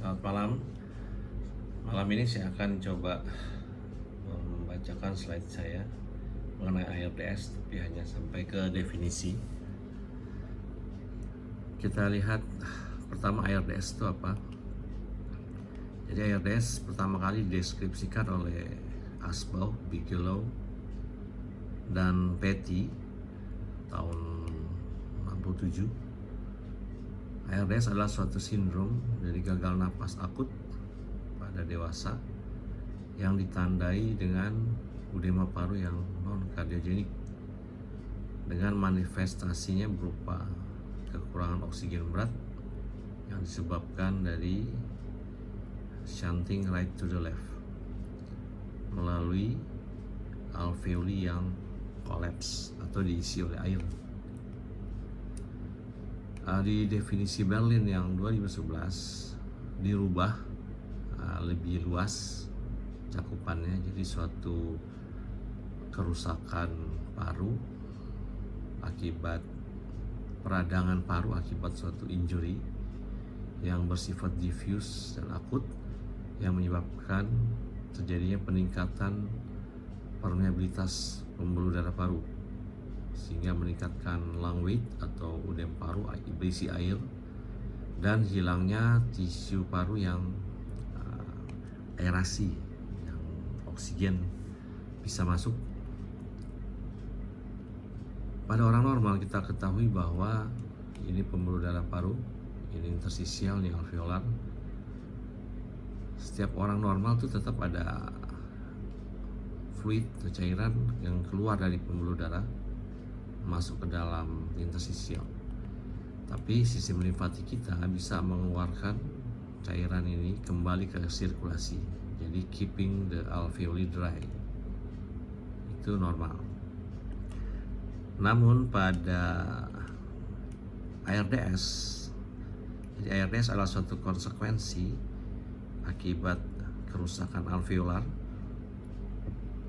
Selamat malam. Malam ini saya akan coba membacakan slide saya mengenai ARDS, tapi hanya sampai ke definisi. Kita lihat pertama ARDS itu apa. Jadi ARDS pertama kali dideskripsikan oleh Asbaugh, Bigelow, dan Petty tahun 67. ARDS adalah suatu sindrom dari gagal napas akut pada dewasa yang ditandai dengan edema paru yang non-kardiogenik dengan manifestasinya berupa kekurangan oksigen berat yang disebabkan dari shunting right to the left melalui alveoli yang kolaps atau diisi oleh air. Di definisi Berlin yang 2011 dirubah lebih luas cakupannya, jadi suatu kerusakan paru akibat peradangan paru akibat suatu injury yang bersifat diffuse dan akut yang menyebabkan terjadinya peningkatan permeabilitas pembuluh darah paru sehingga meningkatkan lung weight atau udem paru berisi air dan hilangnya tisu paru yang aerasi, yang oksigen bisa masuk. Pada orang normal kita ketahui bahwa ini pembuluh darah paru, ini interstisial, ini alveolar. Setiap orang normal itu tetap ada fluid atau cairan yang keluar dari pembuluh darah masuk ke dalam interstisial. Tapi sistem limfatik kita bisa mengeluarkan cairan ini kembali ke sirkulasi. Jadi keeping the alveoli dry. Itu normal. Namun pada ARDS, jadi ARDS adalah suatu konsekuensi akibat kerusakan alveolar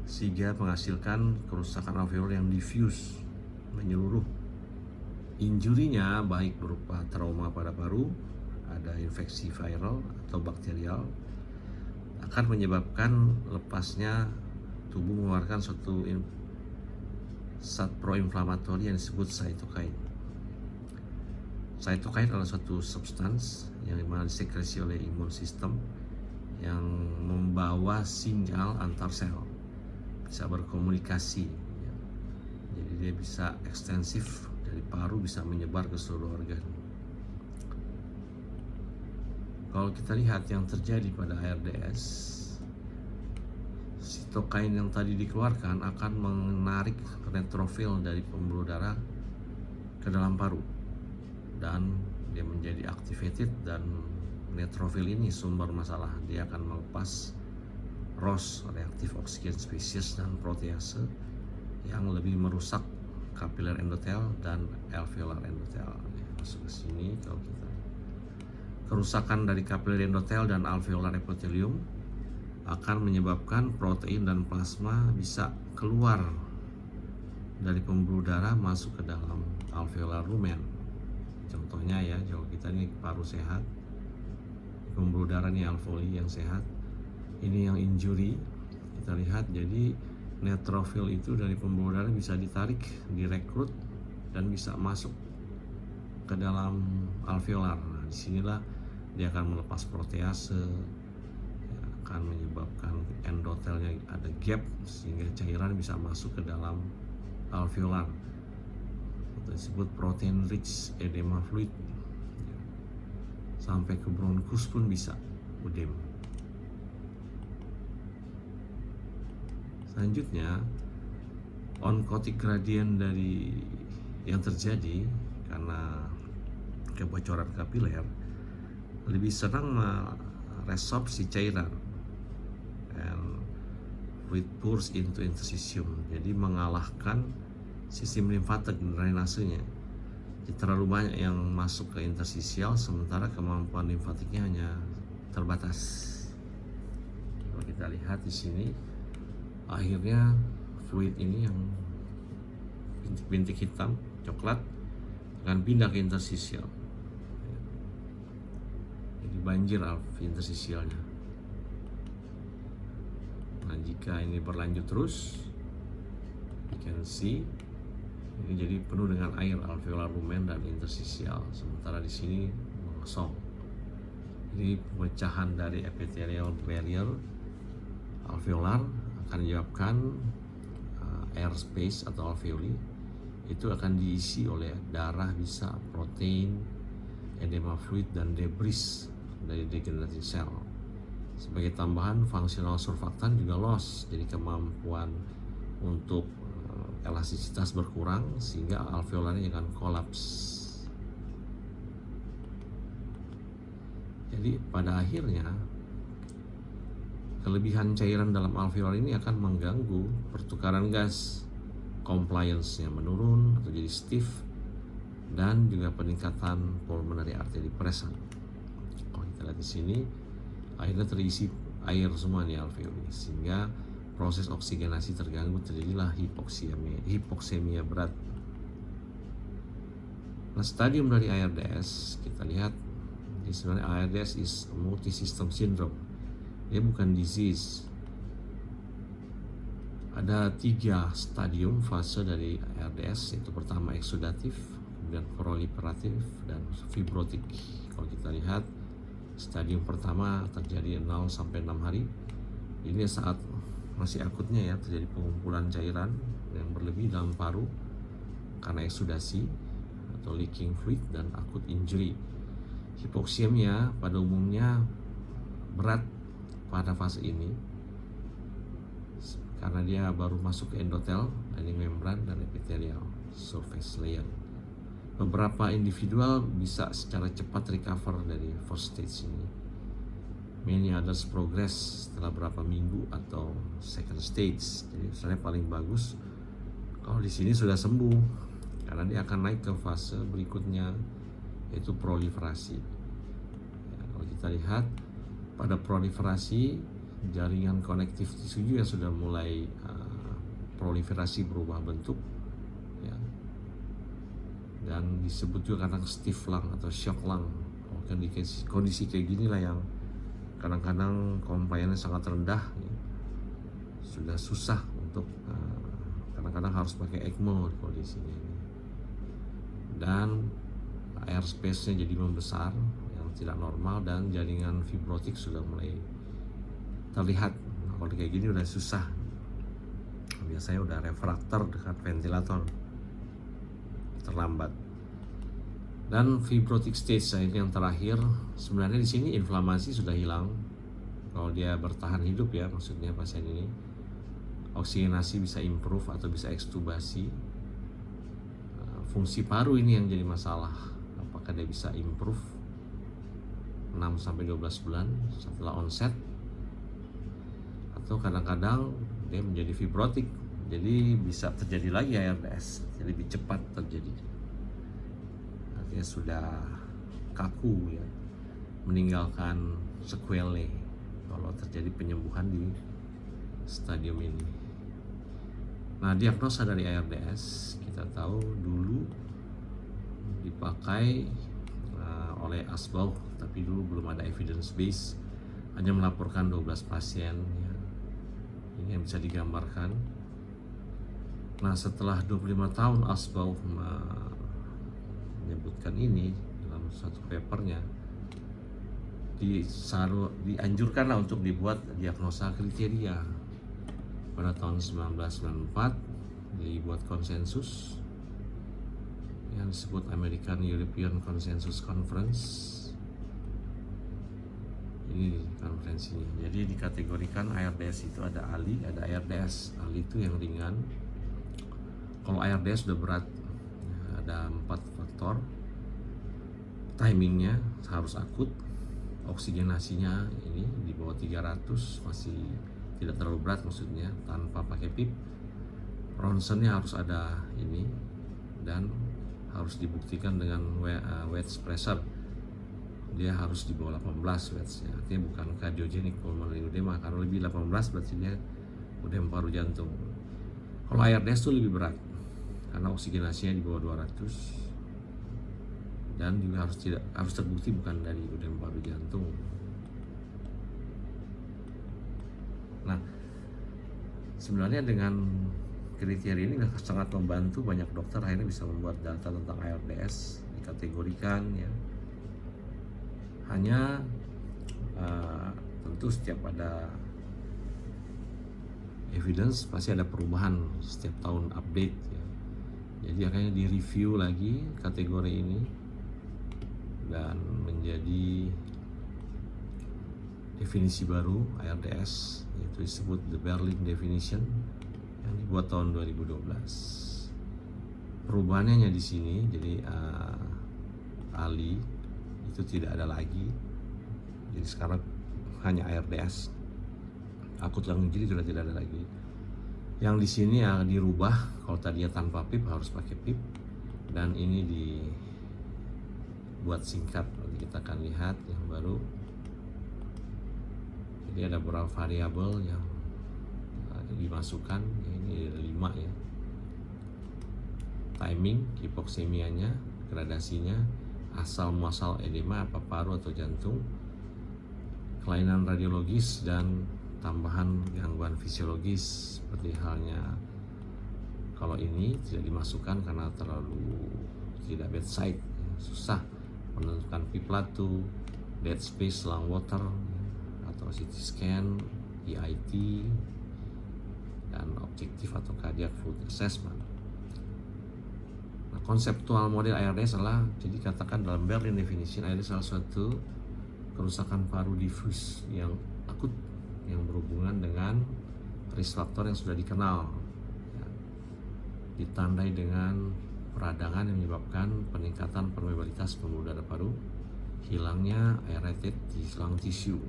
sehingga menghasilkan kerusakan alveolar yang diffuse, menyeluruh. Injurinya baik berupa trauma pada paru, ada infeksi viral atau bakterial, akan menyebabkan lepasnya tubuh mengeluarkan suatu zat proinflamatori yang disebut cytokine. Cytokine adalah suatu substans yang dimana disekresi oleh imun sistem yang membawa sinyal antar sel, bisa berkomunikasi. Jadi dia bisa ekstensif dari paru, bisa menyebar ke seluruh organ. Kalau kita lihat yang terjadi pada ARDS, sitokain yang tadi dikeluarkan akan menarik neutrofil dari pembuluh darah ke dalam paru dan dia menjadi activated, dan neutrofil ini sumber masalah. Dia akan melepas ROS, reaktif oksigen spesies, dan protease yang lebih merusak kapiler endotel dan alveolar endotel. Masuk ke sini, kalau kita kerusakan dari kapiler endotel dan alveolar epithelium akan menyebabkan protein dan plasma bisa keluar dari pembuluh darah masuk ke dalam alveolar lumen. Contohnya ya, kalau kita ini paru sehat, pembuluh darah ini alveoli yang sehat, ini yang injury, kita lihat jadi neutrofil itu dari pembuluh darah bisa ditarik, direkrut, dan bisa masuk ke dalam alveolar. Nah, disinilah dia akan melepas protease, akan menyebabkan endotelnya ada gap sehingga cairan bisa masuk ke dalam alveolar. Itu disebut protein rich edema fluid. Sampai ke bronkus pun bisa udem. Selanjutnya, oncotic gradient dari yang terjadi karena kebocoran kapiler lebih senang meresorpsi cairan, and fluid pours into interstitium, jadi mengalahkan sistem limfatik drainasenya. Jadi terlalu banyak yang masuk ke interstisial sementara kemampuan limfatiknya hanya terbatas. Kalau kita lihat di sini, akhirnya fluid ini yang bintik-bintik hitam, coklat akan pindah ke interstisial. Jadi banjir interstisialnya. Nah, jika ini berlanjut terus, you can see ini jadi penuh dengan air alveolar lumen dan interstisial, sementara di sini kosong. Jadi pemecahan dari epithelial barrier alveolar akan menyebabkan air space atau alveoli itu akan diisi oleh darah, bisa protein, edema fluid, dan debris dari degenerative cell. Sebagai tambahan, fungsional surfaktan juga loss, jadi kemampuan untuk elastisitas berkurang sehingga alveolarnya akan kolaps. Jadi pada akhirnya kelebihan cairan dalam alveolar ini akan mengganggu pertukaran gas, compliance-nya menurun atau jadi stiff, dan juga peningkatan pulmonary artery pressure. Kalau kita lihat di sini, akhirnya terisi air semua nih alveoli, sehingga proses oksigenasi terganggu, terjadilah hipoksemia berat. Nah, stadium dari ARDS kita lihat, ini sebenarnya ARDS is multisystem syndrome. Dia bukan disease. Ada 3 stadium fase dari ARDS, yaitu pertama eksudatif, kemudian proliferatif, dan fibrotik. Kalau kita lihat, stadium pertama terjadi 0 sampai 6 hari. Ini saat masih akutnya ya, terjadi pengumpulan cairan yang berlebih dalam paru karena eksudasi atau leaking fluid dan akut injury. Hipoksemia pada umumnya berat pada fase ini karena dia baru masuk ke endotel, lining membran, dan epithelial surface layer. Beberapa individual bisa secara cepat recover dari first stage ini. Many others progress setelah beberapa minggu atau second stage. Jadi sebenarnya paling bagus kalau di sini sudah sembuh, karena dia akan naik ke fase berikutnya, yaitu proliferasi. Ya, kalau kita lihat pada proliferasi, jaringan konektif tisu juga sudah mulai proliferasi, berubah bentuk, ya. Dan disebut juga kadang stiff lung atau shock lung. Kondisi kayak gini lah yang kadang-kadang compliance sangat rendah, ya. Sudah susah untuk kadang-kadang harus pakai ECMO di kondisi ini. Dan air space-nya jadi membesar yang tidak normal, dan jaringan fibrotik sudah mulai terlihat. Nah, kalau kayak gini udah susah. Biasanya udah refraktor dekat ventilator, terlambat. Dan fibrotic stage ini yang terakhir, sebenarnya di sini inflamasi sudah hilang. Kalau dia bertahan hidup ya, maksudnya pasien ini oksigenasi bisa improve atau bisa ekstubasi. Fungsi paru ini yang jadi masalah. Apakah dia bisa improve 6-12 bulan setelah onset, atau kadang-kadang dia menjadi fibrotik, jadi bisa terjadi lagi ARDS, jadi lebih cepat terjadi. Artinya sudah kaku ya, meninggalkan sequelae kalau terjadi penyembuhan di stadium ini. Nah, diagnosa dari ARDS kita tahu dulu dipakai oleh Asbauch, tapi dulu belum ada evidence base, hanya melaporkan 12 pasien ya. Ini yang bisa digambarkan. Nah, setelah 25 tahun Asbauch menyebutkan ini dalam satu papernya, dianjurkanlah untuk dibuat diagnosa kriteria. Pada tahun 1994 dibuat konsensus yang disebut American European Consensus Conference. Ini konferensinya. Jadi dikategorikan ARDS itu ada ALI, ada ARDS. ALI itu yang ringan. Kalau ARDS sudah berat, ada 4 faktor. Timingnya harus akut, oksigenasinya ini di bawah 300, masih tidak terlalu berat, maksudnya tanpa pakai PIP. Ronsennya harus ada ini, dan harus dibuktikan dengan wedge pressure. Dia harus di bawah 18 wedge-nya, artinya bukan cardiogenic pulmonary edema, karena lebih 18 berarti dia udah paru jantung. Kalau ARDS itu lebih berat karena oksigenasinya di bawah 200, dan juga harus terbukti bukan dari udem paru jantung. Nah, sebenarnya dengan kriteria ini sangat membantu banyak dokter akhirnya bisa membuat data tentang ARDS, dikategorikan ya. Hanya tentu setiap ada evidence pasti ada perubahan, setiap tahun update ya. Jadi akhirnya direview lagi kategori ini dan menjadi definisi baru ARDS, yaitu disebut the Berlin definition yang dibuat tahun 2012. Perubahannya hanya di sini, jadi ALI itu tidak ada lagi. Jadi sekarang hanya ARDS, akut lung injury sudah tidak ada lagi. Yang di sini ya dirubah, kalau tadinya tanpa PIP harus pakai PIP, dan ini dibuat singkat. Nanti kita akan lihat yang baru. Jadi ada beberapa variabel yang dimasukkan, ini ada 5 ya. Timing, hipoksemianya, gradasinya, asal muasal edema apa paru atau jantung, kelainan radiologis, dan tambahan gangguan fisiologis seperti halnya kalau ini tidak dimasukkan karena terlalu tidak bedside, susah menentukan P-plateau, dead space, lung water, atau CT scan, EIT, dan objektif atau cardiac fluid assessment. Nah, konseptual model ARDS adalah, jadi katakan dalam Berlin definition, ARDS salah satu kerusakan paru difus yang akut yang berhubungan dengan risk factor yang sudah dikenal ya. Ditandai dengan peradangan yang menyebabkan peningkatan permeabilitas pembuluh darah paru, hilangnya aerated di lung tissue.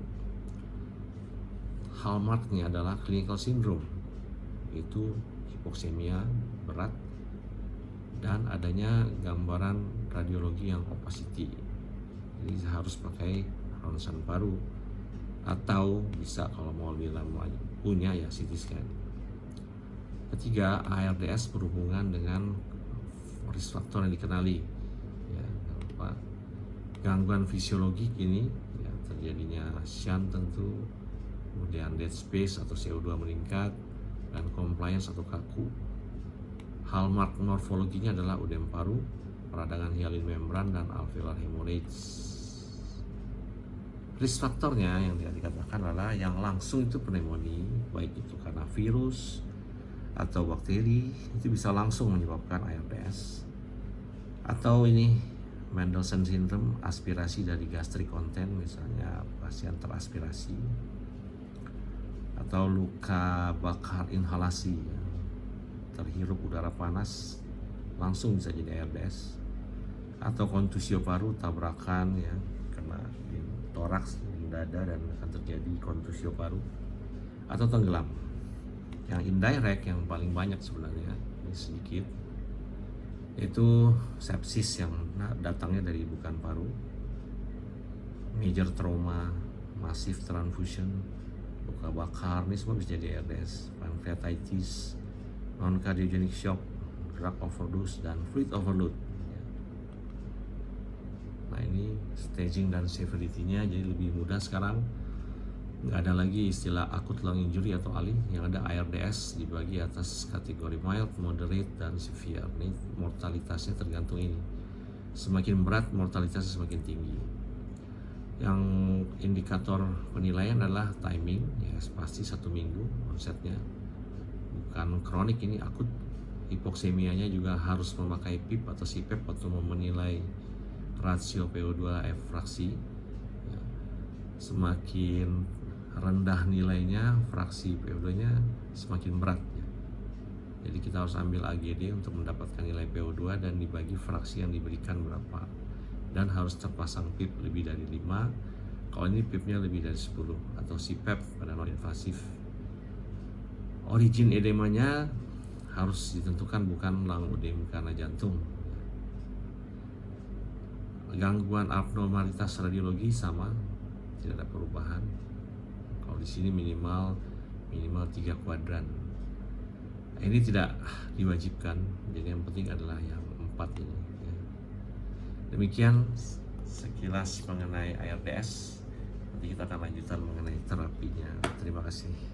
Hallmarknya adalah clinical syndrome, yaitu hipoksemia berat dan adanya gambaran radiologi yang opacity. Jadi harus pakai ronsen paru, atau bisa kalau mau lebih lama punya ya CT scan. Ketiga, ARDS berhubungan dengan risk factor yang dikenali ya, gangguan fisiologik ini ya, terjadinya shunt tentu, kemudian dead space atau CO2 meningkat, dan compliance atau kaku. Hallmark morfologinya adalah udem paru, peradangan hyaline membran, dan alveolar hemorrhage. Risk faktornya yang dikatakan adalah yang langsung itu pneumonia, baik itu karena virus atau bakteri, itu bisa langsung menyebabkan ARDS. Atau ini Mendelssohn syndrome, aspirasi dari gastric content, misalnya pasien teraspirasi, atau luka bakar inhalasi ya, terhirup udara panas langsung bisa jadi ARDS. Atau kontusio paru, tabrakan ya, kena toraks, dada, dan akan terjadi kontusio paru. Atau tenggelam. Yang indirect yang paling banyak sebenarnya, ini sedikit, itu sepsis yang datangnya dari bukan paru, major trauma, massive transfusion, luka bakar, ini semua bisa jadi ARDS. Pancreatitis, non cardiogenic shock, drug overdose, dan fluid overload. Nah, ini staging dan severity-nya jadi lebih mudah sekarang. Nggak ada lagi istilah acute lung injury atau ALI, yang ada ARDS dibagi atas kategori mild, moderate, dan severe. Ini mortalitasnya tergantung ini. Semakin berat mortalitasnya semakin tinggi. Yang indikator penilaian adalah timing, ya pasti 1 minggu onsetnya. Bukan kronik, ini akut. Hipoksemianya juga harus memakai PIP atau CPAP atau menilai rasio PO2 F fraksi ya. Semakin rendah nilainya, fraksi PO2 nya semakin berat ya. Jadi kita harus ambil AGD untuk mendapatkan nilai PO2 dan dibagi fraksi yang diberikan berapa, dan harus terpasang PIP lebih dari 5. Kalau ini PIP nya lebih dari 10, atau CPAP pada non invasif. Origin edemanya harus ditentukan, bukan lung ödem karena jantung. Gangguan abnormalitas radiologi sama, tidak ada perubahan. Kalau di sini minimal 3 kuadran. Nah, ini tidak diwajibkan, jadi yang penting adalah yang 4 ini ya. Demikian sekilas mengenai ARDS. Nanti kita akan lanjutkan mengenai terapinya. Terima kasih.